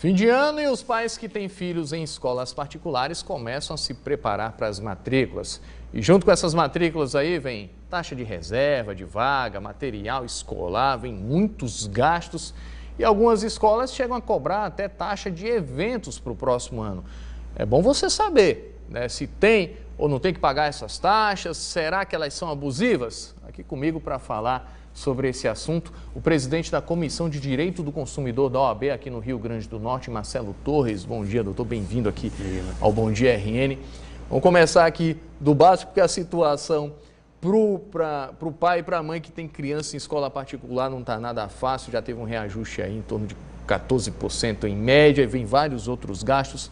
Fim de ano e os pais que têm filhos em escolas particulares começam a se preparar para as matrículas. E junto com essas matrículas aí vem taxa de reserva, de vaga, material escolar, vem muitos gastos. E algumas escolas chegam a cobrar até taxa de eventos para o próximo ano. É bom você saber, né, se tem ou não tem que pagar essas taxas, será que elas são abusivas? Aqui comigo para falar sobre esse assunto, o presidente da Comissão de Direito do Consumidor da OAB aqui no Rio Grande do Norte, Marcelo Torres. Bom dia, doutor, bem-vindo aqui ao Bom Dia RN. Vamos começar aqui do básico, porque a situação para o pai e para a mãe que tem criança em escola particular não está nada fácil, já teve um reajuste aí em torno de 14% em média, e vem vários outros gastos.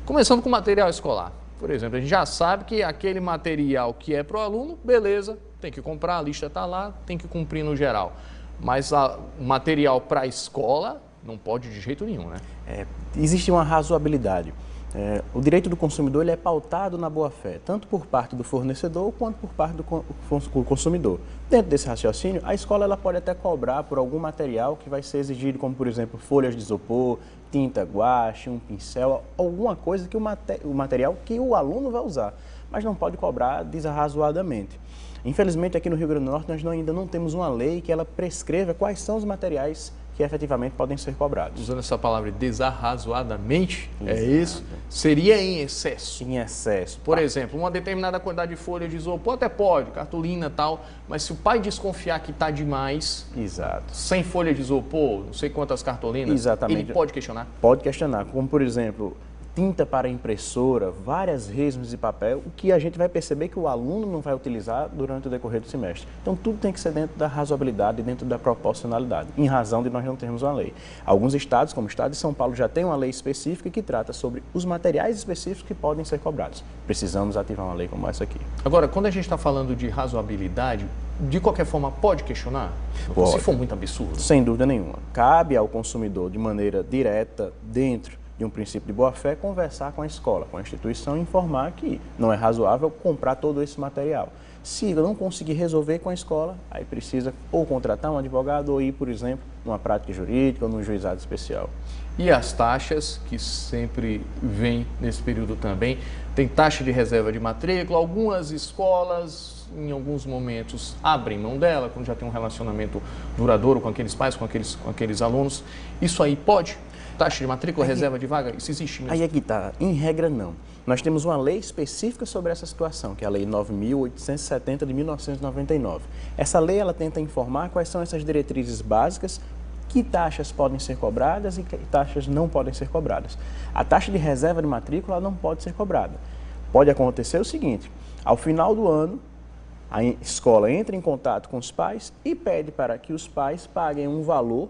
Começando com material escolar. Por exemplo, a gente já sabe que aquele material que é para o aluno, beleza, tem que comprar, a lista está lá, tem que cumprir no geral. Mas o material para a escola não pode de jeito nenhum, né? Existe uma razoabilidade. O direito do consumidor ele é pautado na boa-fé, tanto por parte do fornecedor quanto por parte do consumidor. Dentro desse raciocínio, a escola ela pode até cobrar por algum material que vai ser exigido, como por exemplo folhas de isopor, tinta guache, um pincel, alguma coisa que o material que o aluno vai usar, mas não pode cobrar desarrazoadamente. Infelizmente, aqui no Rio Grande do Norte, nós ainda não temos uma lei que ela prescreva quais são os materiais que efetivamente podem ser cobrados. Usando essa palavra desarrazoadamente, é isso? Seria em excesso? Em excesso. Por exemplo, uma determinada quantidade de folha de isopor até pode, cartolina e tal, mas se o pai desconfiar que está demais, exato, sem folha de isopor, não sei quantas cartolinas, exatamente, ele pode questionar? Pode questionar, como por exemplo, tinta para impressora, várias resmas de papel, o que a gente vai perceber que o aluno não vai utilizar durante o decorrer do semestre. Então, tudo tem que ser dentro da razoabilidade, dentro da proporcionalidade, em razão de nós não termos uma lei. Alguns estados, como o estado de São Paulo, já tem uma lei específica que trata sobre os materiais específicos que podem ser cobrados. Precisamos ativar uma lei como essa aqui. Agora, quando a gente está falando de razoabilidade, de qualquer forma, pode questionar? Pode. Se for muito absurdo? Sem dúvida nenhuma. Cabe ao consumidor, de maneira direta, dentro de um princípio de boa-fé, conversar com a escola, com a instituição e informar que não é razoável comprar todo esse material. Se eu não conseguir resolver com a escola, aí precisa ou contratar um advogado ou ir, por exemplo, numa prática jurídica ou num juizado especial. E as taxas, que sempre vêm nesse período também, tem taxa de reserva de matrícula, algumas escolas, em alguns momentos, abrem mão dela, quando já tem um relacionamento duradouro com aqueles pais, com aqueles alunos. Isso aí pode? Taxa de matrícula, reserva de vaga, isso existe mesmo? Aí é que está, em regra não. Nós temos uma lei específica sobre essa situação, que é a Lei 9.870 de 1999. Essa lei ela tenta informar quais são essas diretrizes básicas, que taxas podem ser cobradas e que taxas não podem ser cobradas. A taxa de reserva de matrícula não pode ser cobrada. Pode acontecer o seguinte, ao final do ano, a escola entra em contato com os pais e pede para que os pais paguem um valor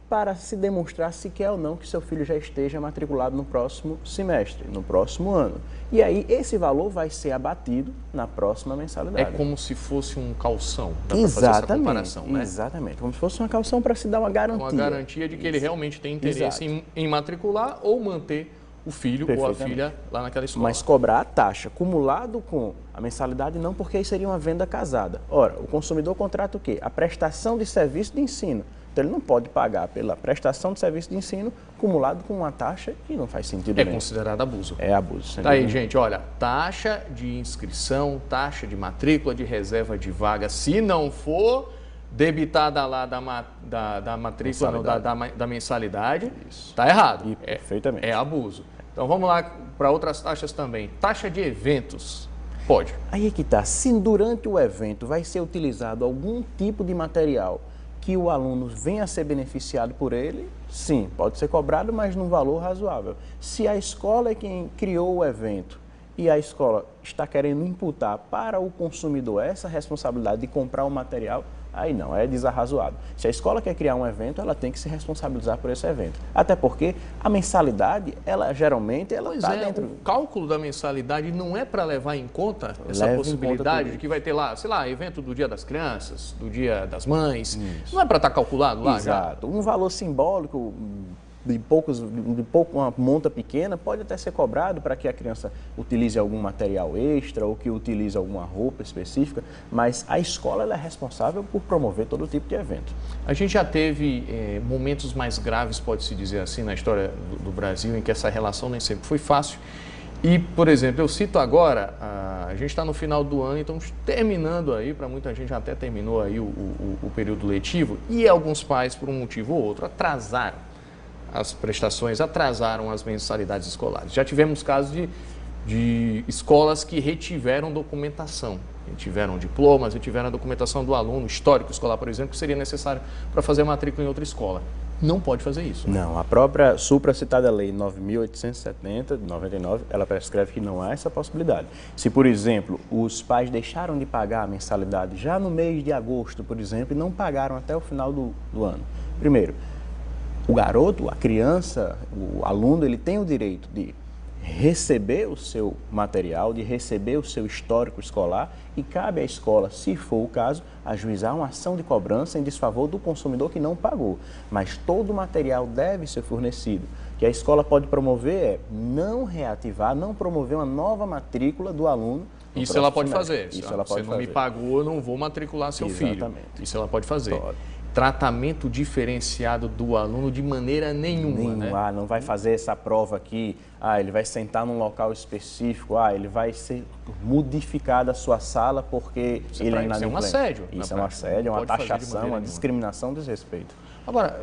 para se demonstrar se quer ou não que seu filho já esteja matriculado no próximo semestre, no próximo ano. E aí esse valor vai ser abatido na próxima mensalidade. É como se fosse um calção, dá para fazer essa comparação, né? Exatamente, como se fosse uma calção para se dar uma garantia. Uma garantia de que ele realmente tem interesse em matricular ou manter o filho ou a filha lá naquela escola. Mas cobrar a taxa acumulado com a mensalidade não, porque aí seria uma venda casada. Ora, o consumidor contrata o quê? A prestação de serviço de ensino. Então, ele não pode pagar pela prestação de serviço de ensino acumulado com uma taxa que não faz sentido nenhum. É considerado abuso. É abuso. Tá aí, gente, olha, taxa de inscrição, taxa de matrícula, de reserva de vaga, se não for debitada lá da matrícula, da mensalidade, está errado. Perfeitamente. É abuso. Então, vamos lá para outras taxas também. Taxa de eventos. Pode. Aí é que está. Se durante o evento vai ser utilizado algum tipo de material que o aluno venha a ser beneficiado por ele, sim, pode ser cobrado, mas num valor razoável. Se a escola é quem criou o evento e a escola está querendo imputar para o consumidor essa responsabilidade de comprar o material, aí não, é desarrazoado. Se a escola quer criar um evento, ela tem que se responsabilizar por esse evento. Até porque a mensalidade, ela geralmente está dentro. O cálculo da mensalidade não é para levar em conta essa possibilidade de que vai ter lá, sei lá, evento do Dia das Crianças, do Dia das Mães. Isso. Não é para estar calculado lá? Exato. Um valor simbólico uma monta pequena, pode até ser cobrado para que a criança utilize algum material extra ou que utilize alguma roupa específica, mas a escola ela é responsável por promover todo tipo de evento. A gente já teve momentos mais graves, pode-se dizer assim, na história do Brasil, em que essa relação nem sempre foi fácil. E, por exemplo, eu cito agora, a gente está no final do ano, então terminando aí, para muita gente até terminou aí o período letivo, e alguns pais, por um motivo ou outro, atrasaram as prestações, atrasaram as mensalidades escolares. Já tivemos casos de escolas que retiveram documentação, retiveram diplomas, retiveram a documentação do aluno, histórico escolar, por exemplo, que seria necessário para fazer matrícula em outra escola. Não pode fazer isso. Não, a própria supracitada lei 9.870, de 99, ela prescreve que não há essa possibilidade. Se, por exemplo, os pais deixaram de pagar a mensalidade já no mês de agosto, por exemplo, e não pagaram até o final do ano. Primeiro, o garoto, a criança, o aluno, ele tem o direito de receber o seu material, de receber o seu histórico escolar e cabe à escola, se for o caso, ajuizar uma ação de cobrança em desfavor do consumidor que não pagou. Mas todo o material deve ser fornecido. O que a escola pode promover é não reativar, não promover uma nova matrícula do aluno. Isso ela pode fazer. Isso ela pode fazer. Você não me pagou, eu não vou matricular seu filho. Isso ela pode fazer. Pode. Tratamento diferenciado do aluno de maneira nenhuma, né? Não vai fazer essa prova aqui, ele vai sentar num local específico, ele vai ser modificada a sua sala porque ele é inadimplente. Isso é um assédio. Isso é um assédio, é uma taxação, uma discriminação, desrespeito. Agora,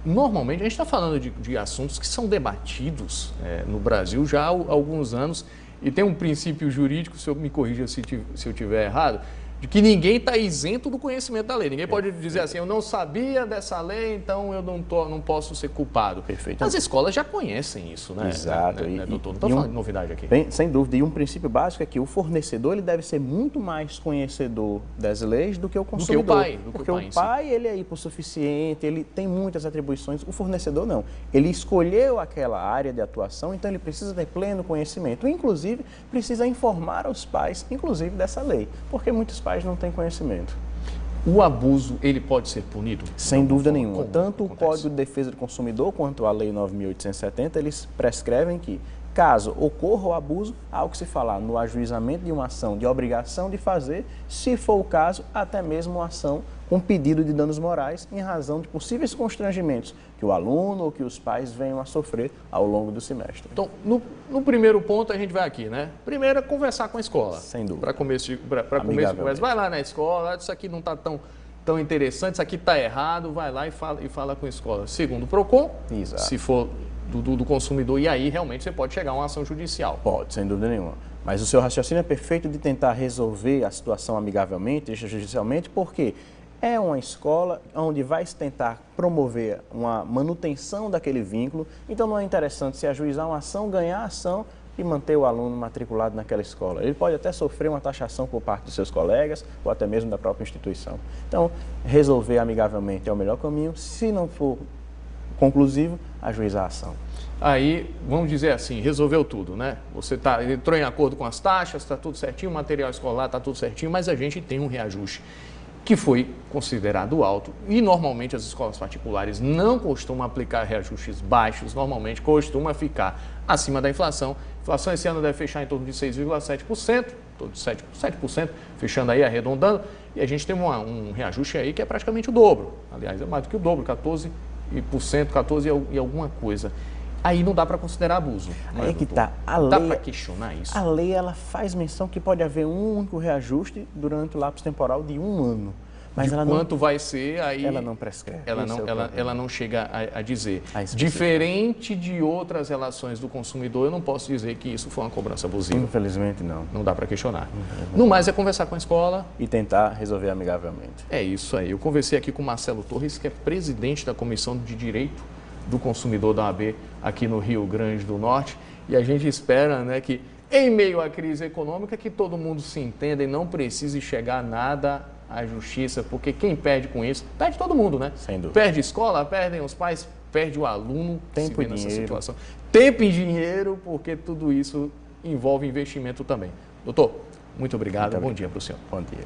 normalmente a gente está falando de assuntos que são debatidos no Brasil já há alguns anos e tem um princípio jurídico, se eu me corrija se eu estiver errado, de que ninguém está isento do conhecimento da lei. Ninguém pode dizer assim, eu não sabia dessa lei, então eu não posso ser culpado. Perfeito. As escolas já conhecem isso, né? Exato. Doutor? Não estou falando de novidade aqui. Sem dúvida. E um princípio básico é que o fornecedor ele deve ser muito mais conhecedor das leis do que o consumidor. Porque o pai ele é hipossuficiente, ele tem muitas atribuições. O fornecedor não. Ele escolheu aquela área de atuação, então ele precisa ter pleno conhecimento. Inclusive, precisa informar os pais, inclusive, dessa lei. Porque muitos pais não têm conhecimento. O abuso, ele pode ser punido? Sem dúvida nenhuma. Tanto o Código de Defesa do Consumidor quanto a Lei 9.870, eles prescrevem que, caso ocorra o abuso, há o que se falar no ajuizamento de uma ação de obrigação de fazer, se for o caso, até mesmo uma ação com pedido de danos morais em razão de possíveis constrangimentos que o aluno ou que os pais venham a sofrer ao longo do semestre. Então, no primeiro ponto a gente vai aqui, né? Primeiro é conversar com a escola. Sem dúvida. Para começo de conversa, vai lá na escola, isso aqui não está tão interessante, isso aqui está errado, vai lá e fala com a escola. Segundo, o PROCON, exato, se for do consumidor, e aí realmente você pode chegar a uma ação judicial. Pode, sem dúvida nenhuma. Mas o seu raciocínio é perfeito de tentar resolver a situação amigavelmente, judicialmente, porque é uma escola onde vai se tentar promover uma manutenção daquele vínculo, então não é interessante se ajuizar uma ação, ganhar a ação e manter o aluno matriculado naquela escola. Ele pode até sofrer uma taxação por parte dos seus colegas ou até mesmo da própria instituição. Então, resolver amigavelmente é o melhor caminho. Se não for conclusivo, ajuizar a ação. Aí, vamos dizer assim, resolveu tudo, né? Você entrou em acordo com as taxas, está tudo certinho, o material escolar está tudo certinho, mas a gente tem um reajuste que foi considerado alto e normalmente as escolas particulares não costumam aplicar reajustes baixos, normalmente costuma ficar acima da inflação. A inflação esse ano deve fechar em torno de 6,7%, todo 7%, fechando aí, arredondando, e a gente tem um reajuste aí que é praticamente o dobro, aliás, é mais do que o dobro, 14% e alguma coisa. Aí não dá para considerar abuso. Aí é que está. Dá para questionar isso? A lei ela faz menção que pode haver um único reajuste durante o lapso temporal de um ano. Mas de ela quanto não, vai ser, aí... Ela não prescreve. Ela não chega a dizer. Diferente de outras relações do consumidor, eu não posso dizer que isso foi uma cobrança abusiva. Infelizmente não. Não dá para questionar. No mais é conversar com a escola. E tentar resolver amigavelmente. É isso aí. Eu conversei aqui com o Marcelo Torres, que é presidente da Comissão de Direito do Consumidor da OAB aqui no Rio Grande do Norte. E a gente espera, né, que em meio à crise econômica que todo mundo se entenda e não precise chegar nada à justiça, porque quem perde com isso, perde todo mundo, né? Sem dúvida. Perde a escola, perdem os pais, perde o aluno. Tempo e dinheiro. Situação. Tempo e dinheiro, porque tudo isso envolve investimento também. Doutor, muito obrigado. Bom dia para o senhor. Bom dia.